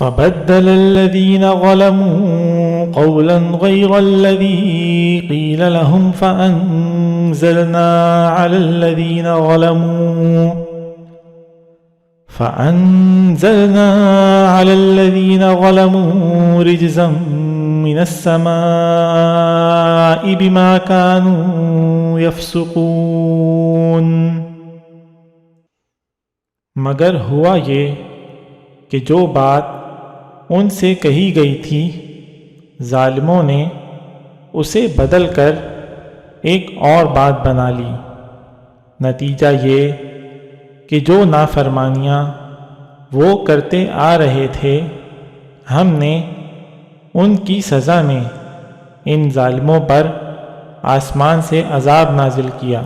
فبدل الذين ظلموا قولا غير الذي قيل لهم فأنزلنا على الذين ظلموا رجزا من السماء بما كانوا يفسقون۔ مگر ہوا یہ کہ جو بات ان سے کہی گئی تھی ظالموں نے اسے بدل کر ایک اور بات بنا لی، نتیجہ یہ کہ جو نافرمانیاں وہ کرتے آ رہے تھے ہم نے ان کی سزا میں ان ظالموں پر آسمان سے عذاب نازل کیا۔